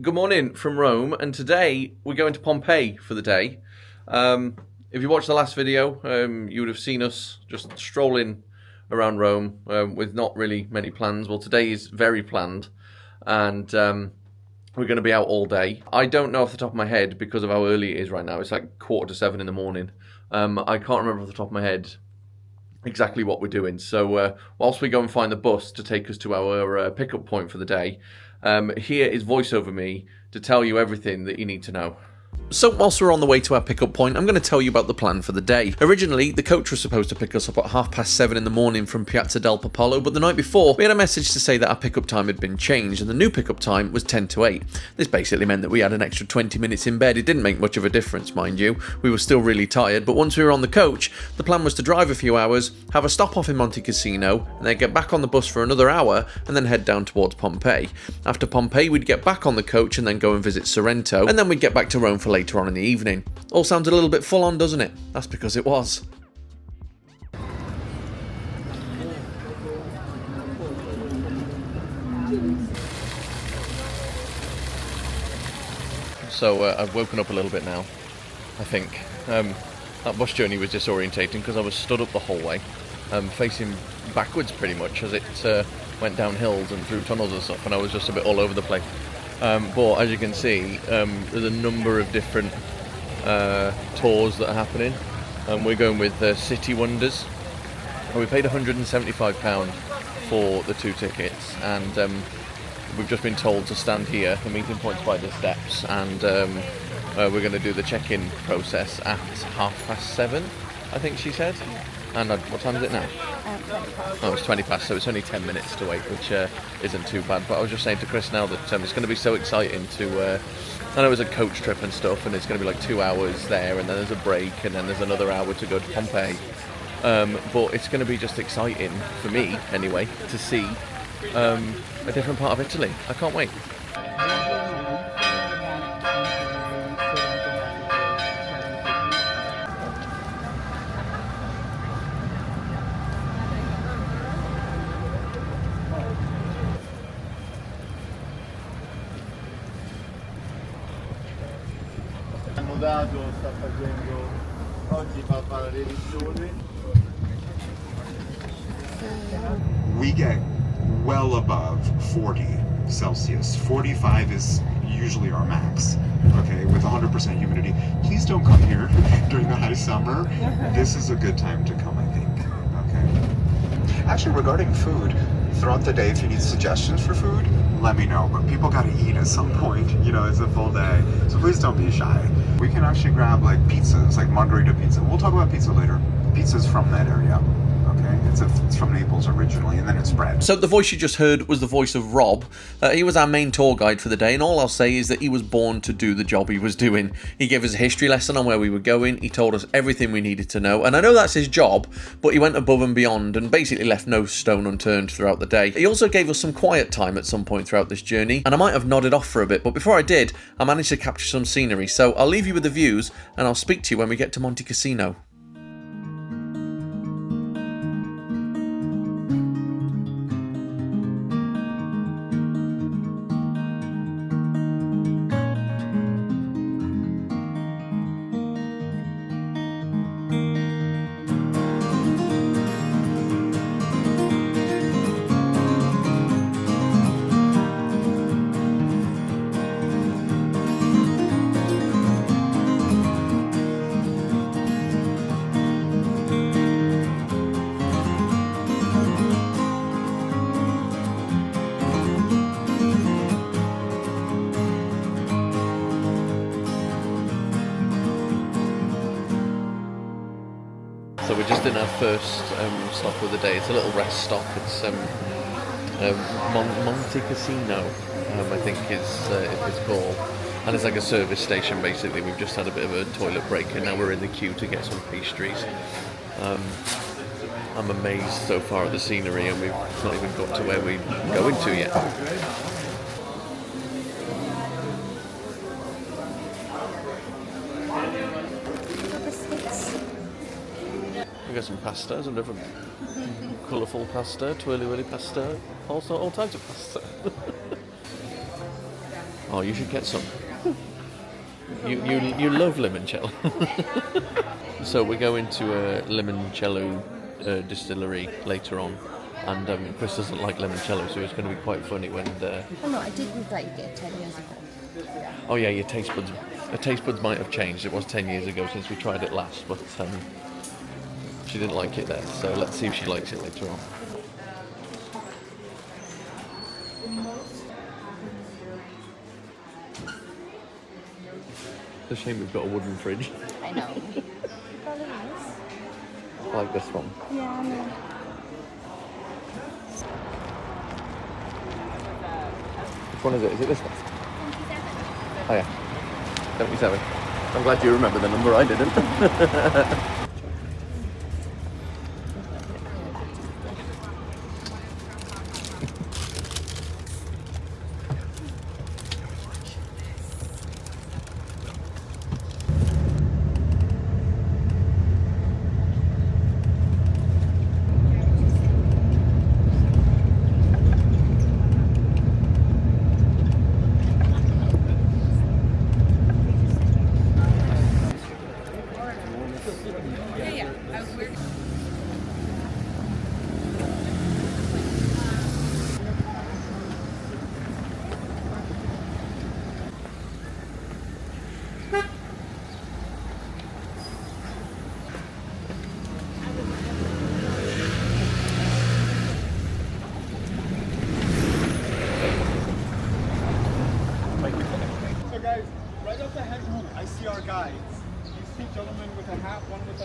Good morning from Rome, and today we're going to Pompeii for the day. If you watched the last video, you would have seen us just strolling around Rome with not really many plans. Well, today is very planned, and we're going to be out all day. I don't know off the top of my head because of how early it is right now. It's like 6:45 in the morning. I can't remember off the top of my head exactly what we're doing. So whilst we go and find the bus to take us to our pickup point for the day, here is voiceover me to tell you everything that you need to know. So whilst we're on the way to our pickup point, I'm going to tell you about the plan for the day. Originally, the coach was supposed to pick us up at 7:30 in the morning from Piazza del Popolo, but the night before, we had a message to say that our pickup time had been changed, and the new pickup time was 10 to 8. This basically meant that we had an extra 20 minutes in bed. It didn't make much of a difference, mind you. We were still really tired, but once we were on the coach, the plan was to drive a few hours, have a stop off in Monte Cassino, and then get back on the bus for another hour, and then head down towards Pompeii. After Pompeii, we'd get back on the coach and then go and visit Sorrento, and then we'd get back to Rome for later on in the evening. All sounds a little bit full on, doesn't it? That's because it was. So I've woken up a little bit now, I think. That bus journey was disorientating because I was stood up the whole way, facing backwards pretty much as it went down hills and through tunnels and stuff, and I was just a bit all over the place. But as you can see, there's a number of different tours that are happening. We're going with City Wonders, and we paid £175 for the 2 tickets, and we've just been told to stand here. The meeting point's by the steps, and we're going to do the check-in process at 7:30, I think she said. And what time is it now? 20 past. Oh, it's 20 past, so it's only 10 minutes to wait, which isn't too bad. But I was just saying to Chris now that it's going to be so exciting to... I know it's a coach trip and stuff, and it's going to be like 2 hours there, and then there's a break, and then there's another hour to go to Pompeii. But it's going to be just exciting, for me anyway, to see a different part of Italy. I can't wait. Sta facendo oggi fa fare le revisioni. We get well above 40 Celsius. 45 is usually our max, okay, with 100% humidity. Please don't come here during the high summer. This is a good time to come, I think, okay? Actually, regarding food, throughout the day, if you need suggestions for food, let me know. But people gotta eat at some point, you know, it's a full day. So please don't be shy. We can actually grab like pizzas, like margarita pizza. We'll talk about pizza later. Pizza's from that area. It's from Naples originally, and then it's spread. So the voice you just heard was the voice of Rob. He was our main tour guide for the day, and all I'll say is that he was born to do the job he was doing. He gave us a history lesson on where we were going. He told us everything we needed to know, and I know that's his job, but he went above and beyond and basically left no stone unturned throughout the day. He also gave us some quiet time at some point throughout this journey, and I might have nodded off for a bit, but before I did, I managed to capture some scenery. So I'll leave you with the views, and I'll speak to you when we get to Monte Cassino. So we're just in our first stop of the day. It's a little rest stop. It's Monte Cassino, I think is it's called. And it's like a service station basically. We've just had a bit of a toilet break and now we're in the queue to get some pastries. I'm amazed so far at the scenery and we've not even got to where we're going to yet. We got some pasta, some different colourful pasta, twirly-whirly pasta, all types of pasta. Oh, you should get some. You love limoncello. So we're going to a limoncello distillery later on, and Chris doesn't like limoncello, so it's going to be quite funny when. Oh no, I didn't like it 10 years ago. Oh yeah, your taste buds might have changed. It was 10 years ago since we tried it last, but she didn't like it then. So let's see if she likes it later on. It's a shame we've got a wooden fridge. I know. I like this one. Yeah, I know. Which one is it? Is it this one? 27. Oh yeah. 77. I'm glad you remember the number, I didn't. So guys, right up ahead, I see our guides. You see gentlemen with a hat, one with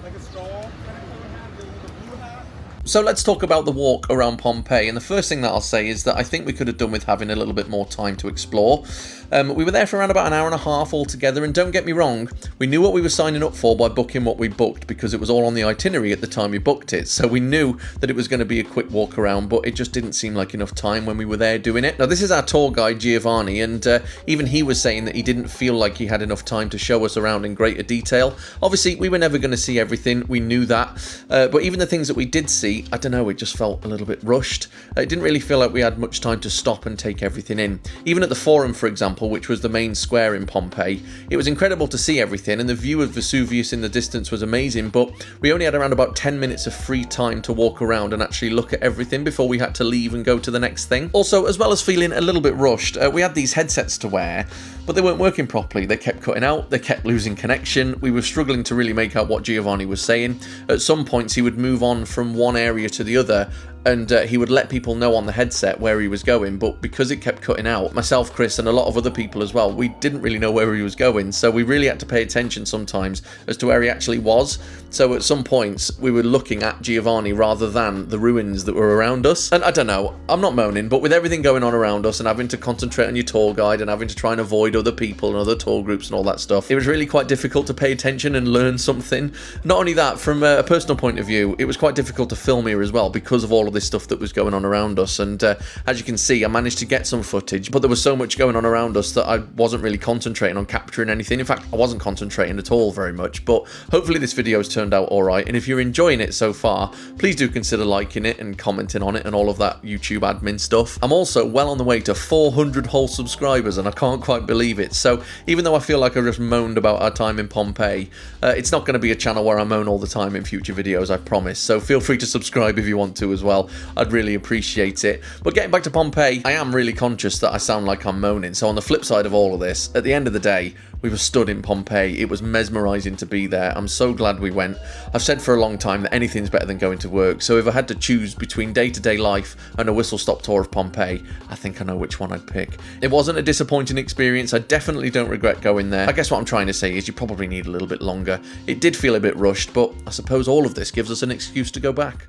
like a straw kind of hat, the one with a blue hat. So let's talk about the walk around Pompeii, and the first thing that I'll say is that I think we could have done with having a little bit more time to explore. We were there for around about an hour and a half altogether, and don't get me wrong, we knew what we were signing up for by booking what we booked because it was all on the itinerary at the time we booked it, so we knew that it was going to be a quick walk around, but it just didn't seem like enough time when we were there doing it. Now this is our tour guide Giovanni, and even he was saying that he didn't feel like he had enough time to show us around in greater detail. Obviously we were never going to see everything, we knew that, but even the things that we did see, I don't know, it just felt a little bit rushed. It didn't really feel like we had much time to stop and take everything in. Even at the Forum, for example, which was the main square in Pompeii, it was incredible to see everything, and the view of Vesuvius in the distance was amazing, but we only had around about 10 minutes of free time to walk around and actually look at everything before we had to leave and go to the next thing. Also, as well as feeling a little bit rushed, we had these headsets to wear, but they weren't working properly. They kept cutting out, they kept losing connection. We were struggling to really make out what Giovanni was saying. At some points he would move on from one area to the other, and he would let people know on the headset where he was going, but because it kept cutting out, myself, Chris, and a lot of other people as well, we didn't really know where he was going, so we really had to pay attention sometimes as to where he actually was. So at some points we were looking at Giovanni rather than the ruins that were around us. And I don't know, I'm not moaning, but with everything going on around us and having to concentrate on your tour guide and having to try and avoid other people and other tour groups and all that stuff, it was really quite difficult to pay attention and learn something. Not only that, from a personal point of view, it was quite difficult to film here as well because of all of this stuff that was going on around us, and as you can see, I managed to get some footage, but there was so much going on around us that I wasn't really concentrating on capturing anything. In fact, I wasn't concentrating at all very much, but hopefully this video has turned out alright, and if you're enjoying it so far, please do consider liking it and commenting on it and all of that YouTube admin stuff. I'm also well on the way to 400 whole subscribers, and I can't quite believe it, so even though I feel like I just moaned about our time in Pompeii, it's not going to be a channel where I moan all the time in future videos, I promise, so feel free to subscribe if you want to as well. I'd really appreciate it. But getting back to Pompeii, I am really conscious that I sound like I'm moaning, so on the flip side of all of this, at the end of the day, we were stood in Pompeii. It was mesmerising to be there. I'm so glad we went. I've said for a long time that anything's better than going to work, so if I had to choose between day-to-day life and a whistle-stop tour of Pompeii, I think I know which one I'd pick. It wasn't a disappointing experience. I definitely don't regret going there. I guess what I'm trying to say is you probably need a little bit longer. It did feel a bit rushed, but I suppose all of this gives us an excuse to go back.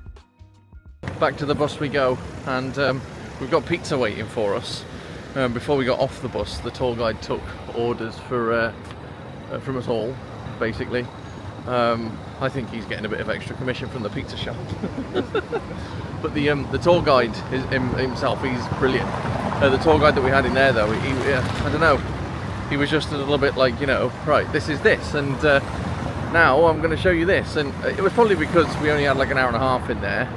Back to the bus we go, and we've got pizza waiting for us. Before we got off the bus, the tour guide took orders for from us all, basically. I think he's getting a bit of extra commission from the pizza shop. But the tour guide himself, he's brilliant. The tour guide that we had in there, though, I don't know, he was just a little bit like, you know, right, this is this, and now I'm going to show you this. And it was probably because we only had like an hour and a half in there.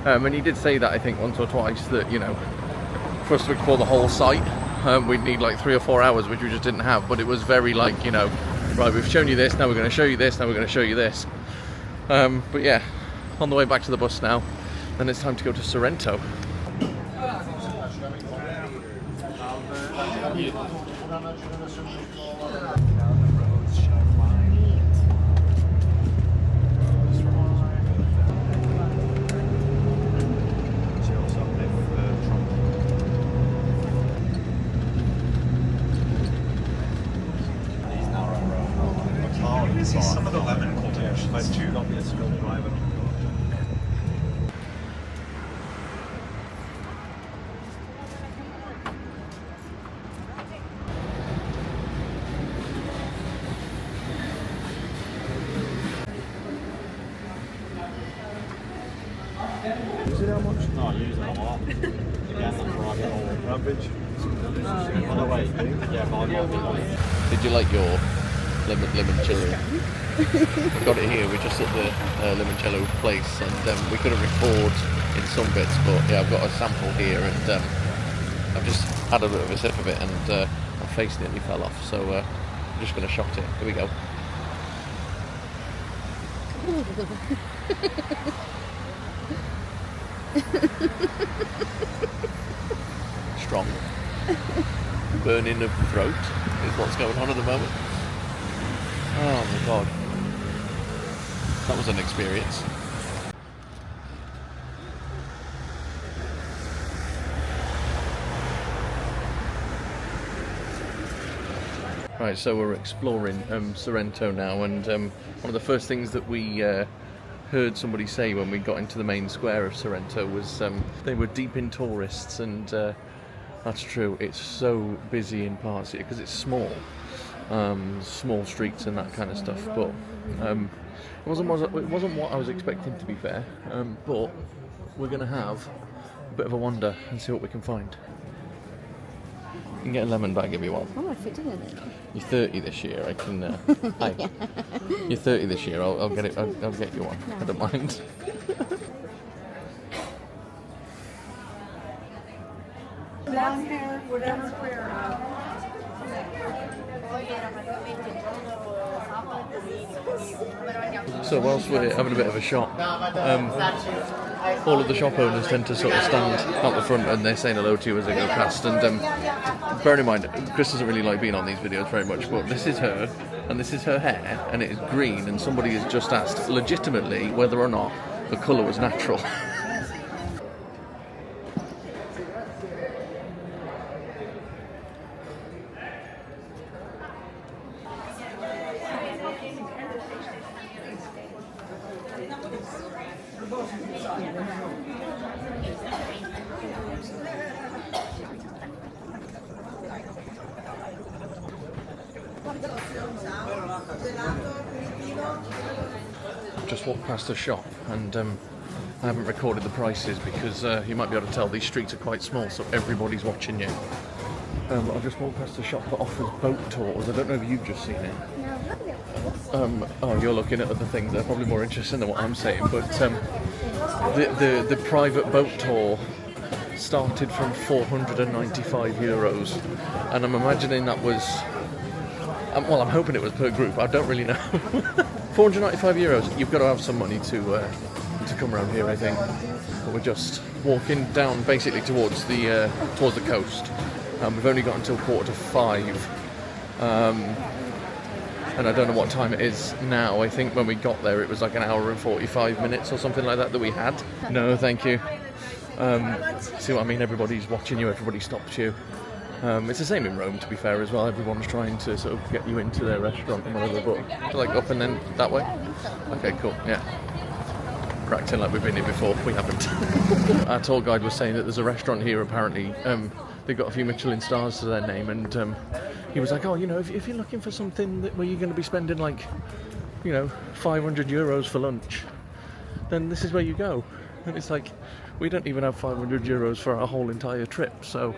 And he did say that, I think, once or twice, that, you know, for us to explore the whole site, we'd need like 3 or 4 hours, which we just didn't have. But it was very like, you know, right, we've shown you this, now we're going to show you this, now we're going to show you this. But yeah, on the way back to the bus now, then it's time to go to Sorrento. See some of the lemon cultivation too. Is it how much? No, I use it a lot. Again, that's where I get all average. On the way, yeah, Did you like your limoncello? We got it here. We're just at the limoncello place, and we couldn't record in some bits, but yeah, I've got a sample here, and I've just had a bit of a sip of it, and my face nearly fell off. So I'm just going to shot it. Here we go. Strong. Burning of the throat is what's going on at the moment. Oh my god. That was an experience. Right, so we're exploring Sorrento now, and one of the first things that we heard somebody say when we got into the main square of Sorrento was they were deep in tourists, and that's true. It's so busy in parts here because it's small, small streets and that kind of stuff. But it wasn't what I was expecting, to be fair. But we're gonna have a bit of a wander and see what we can find. You can get a lemon bag if you want. Oh, I fit in it. You're 30 this year. I can. You're 30 this year. I'll get it. I'll get you one. I don't mind. So whilst we're having a bit of a shop, all of the shop owners tend to sort of stand out the front and they're saying hello to you as they go past. And bearing in mind, Chris doesn't really like being on these videos very much, but this is her, and this is her hair, and it is green, and somebody has just asked legitimately whether or not the colour was natural. Just walked past a shop, and I haven't recorded the prices because you might be able to tell these streets are quite small, so everybody's watching you. I just walked past a shop that offers boat tours. I don't know if you've just seen it. Oh, you're looking at other things that are probably more interesting than what I'm saying, but the private boat tour started from €495, and I'm imagining that was, well, I'm hoping it was per group. I don't really know. €495. You've got to have some money to come around here, I think. But we're just walking down basically towards the coast. We've only got until 4:45. And I don't know what time it is now. I think when we got there it was like an hour and 45 minutes or something like that we had. No, thank you. See what I mean? Everybody's watching you, everybody stops you. It's the same in Rome, to be fair, as well. Everyone's trying to sort of get you into their restaurant and whatever, but like up and then that way? Okay, cool, yeah. We're acting like we've been here before. We haven't. Our tour guide was saying that there's a restaurant here, apparently. They've got a few Michelin stars to their name, and he was like, oh, you know, if you're looking for something where you're going to be spending like, you know, €500 for lunch, then this is where you go. And it's like, we don't even have €500 for our whole entire trip, so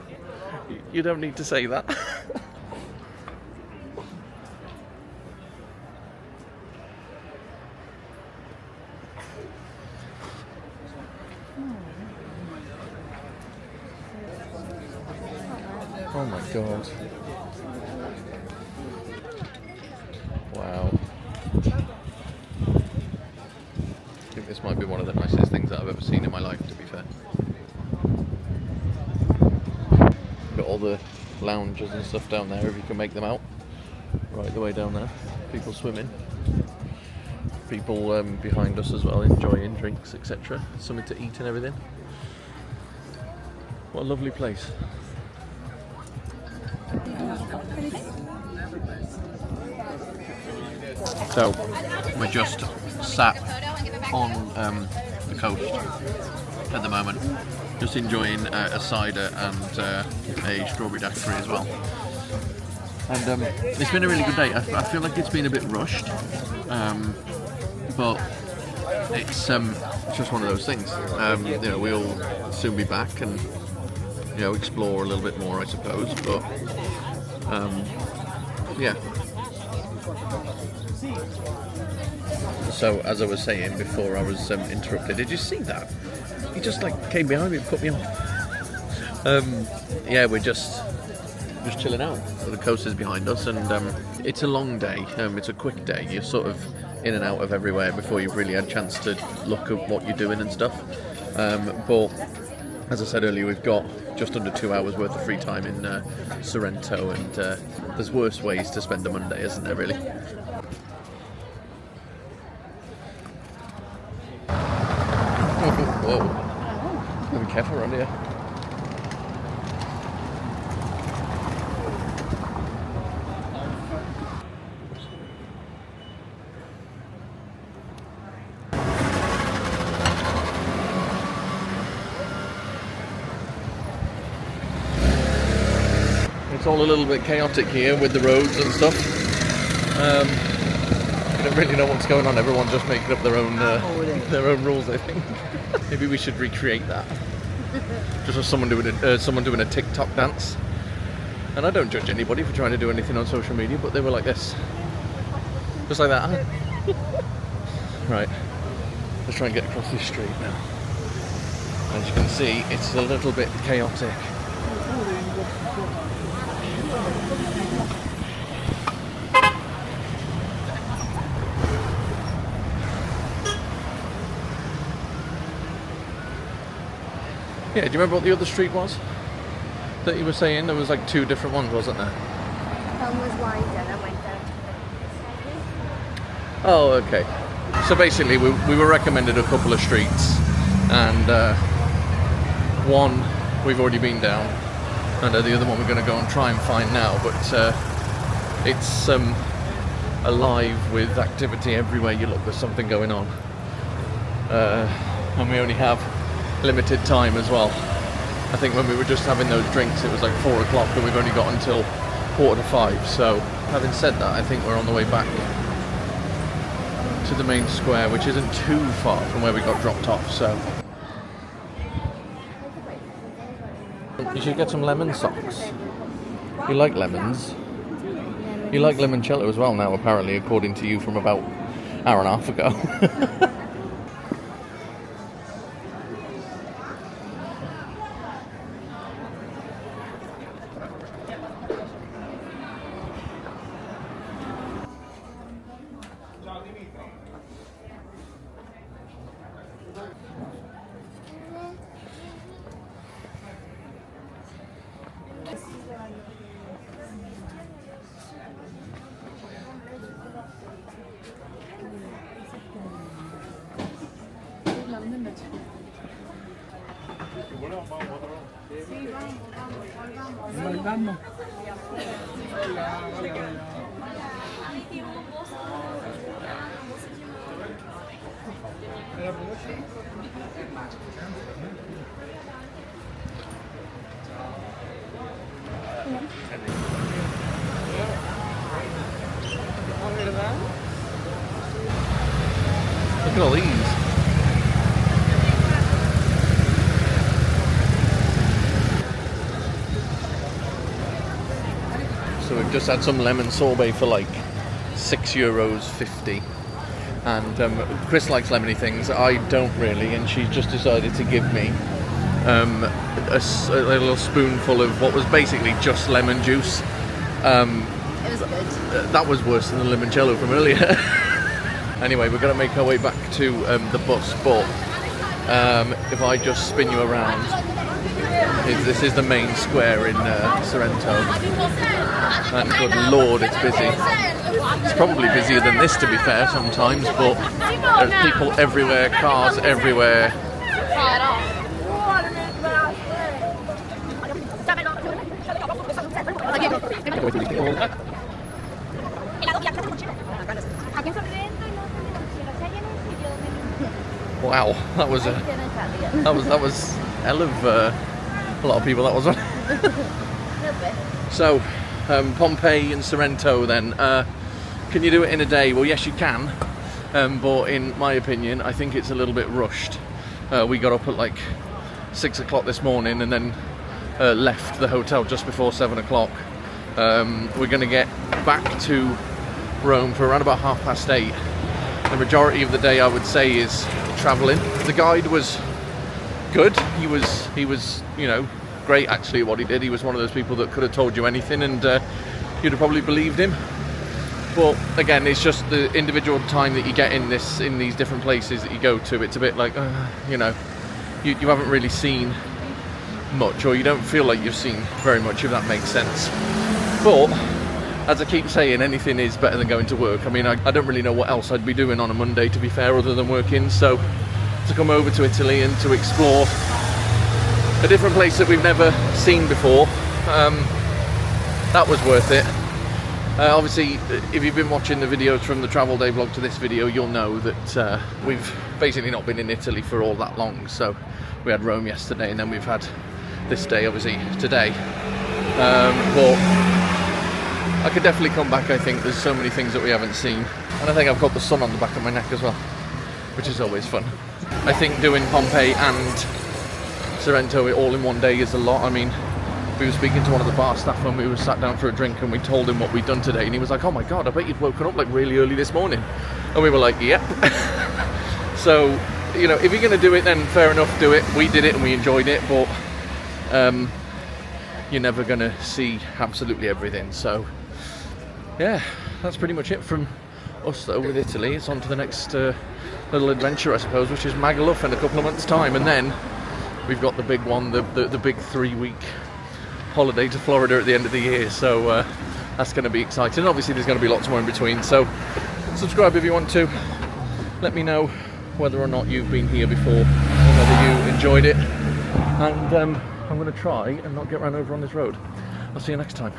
you don't need to say that. Oh my God. Wow. I think this might be one of the nicest things that I've ever seen in my life, to be fair. Got all the lounges and stuff down there, if you can make them out. Right the way down there. People swimming. People behind us as well, enjoying drinks, etc. Something to eat and everything. What a lovely place. So, we're just sat on the coast at the moment, just enjoying a cider and a strawberry daiquiri as well. And it's been a really good day. I feel like it's been a bit rushed, but it's just one of those things. You know, we'll soon be back and, you know, explore a little bit more, I suppose. But yeah. So, as I was saying before I was interrupted, did you see that? He just like came behind me and put me off. Yeah, we're just chilling out. So the coast is behind us, and it's a long day. It's a quick day. You're sort of in and out of everywhere before you've really had a chance to look at what you're doing and stuff. But as I said earlier, we've got just under 2 hours worth of free time in Sorrento, and there's worse ways to spend a Monday, isn't there, really? Whoa. Be careful around here. It's all a little bit chaotic here with the roads and stuff. I don't really know what's going on. Everyone's just making up their own rules, I think. Maybe we should recreate that. Just as someone doing a TikTok dance. And I don't judge anybody for trying to do anything on social media, but they were like this. Just like that. Right. Let's try and get across this street now. As you can see, it's a little bit chaotic. Yeah, do you remember what the other street was? That you were saying? There was like 2 different ones, wasn't there? One was wider, I went down to the... Oh, okay. So basically, we were recommended a couple of streets, and one we've already been down, and the other one we're going to go and try and find now. But it's alive with activity everywhere you look. There's something going on, and we only have limited time as well. I think when we were just having those drinks, it was like 4 o'clock, and we've only got until 4:45. So, having said that, I think we're on the way back to the main square, which isn't too far from where we got dropped off. So, you should get some lemon socks. You like lemons? You like limoncello as well now, apparently, according to you from about an hour and a half ago. Look at all these. So we've just had some lemon sorbet for like €6.50. And Chris likes lemony things. I don't really, and she's just decided to give me a little spoonful of what was basically just lemon juice. It was good. That was worse than the limoncello from earlier. Anyway, we're going to make our way back to the bus, but if I just spin you around, this is the main square in Sorrento, and good lord, it's busy. It's probably busier than this, to be fair, sometimes, but there's people everywhere, cars everywhere. Wow, that was hell of a lot of people. That was on. So, Pompeii and Sorrento. Then, can you do it in a day? Well, yes, you can. But in my opinion, I think it's a little bit rushed. We got up at like 6 o'clock this morning, and then left the hotel just before 7 o'clock. We're going to get back to Rome for around about 8:30. The majority of the day, I would say, is travelling. The guide was good. He was, you know, great actually at what he did. He was one of those people that could have told you anything, and you'd have probably believed him. But again, it's just the individual time that you get in these different places that you go to. It's a bit like, you know, you haven't really seen much, or you don't feel like you've seen very much, if that makes sense. But as I keep saying, anything is better than going to work. I mean, I don't really know what else I'd be doing on a Monday, to be fair, other than working. So to come over to Italy and to explore a different place that we've never seen before, that was worth it. Obviously, if you've been watching the videos from the travel day vlog to this video, you'll know that we've basically not been in Italy for all that long. So we had Rome yesterday, and then we've had this day, obviously, today. But I could definitely come back. I think there's so many things that we haven't seen, and I think I've got the sun on the back of my neck as well, which is always fun. I think doing Pompeii and Sorrento all in one day is a lot. I mean, we were speaking to one of the bar staff when we were sat down for a drink, and we told him what we'd done today, and he was like, "Oh my god, I bet you'd woken up like really early this morning." And we were like, "Yep." So, you know, if you're going to do it, then fair enough, do it. We did it and we enjoyed it, but you're never going to see absolutely everything. So yeah, that's pretty much it from us though with Italy. It's on to the next little adventure, I suppose, which is Magaluf in a couple of months' time, and then we've got the big one, the big 3-week holiday to Florida at the end of the year. So that's going to be exciting. Obviously, there's going to be lots more in between. So subscribe if you want to. Let me know whether or not you've been here before, or whether you enjoyed it. And I'm going to try and not get run over on this road. I'll see you next time.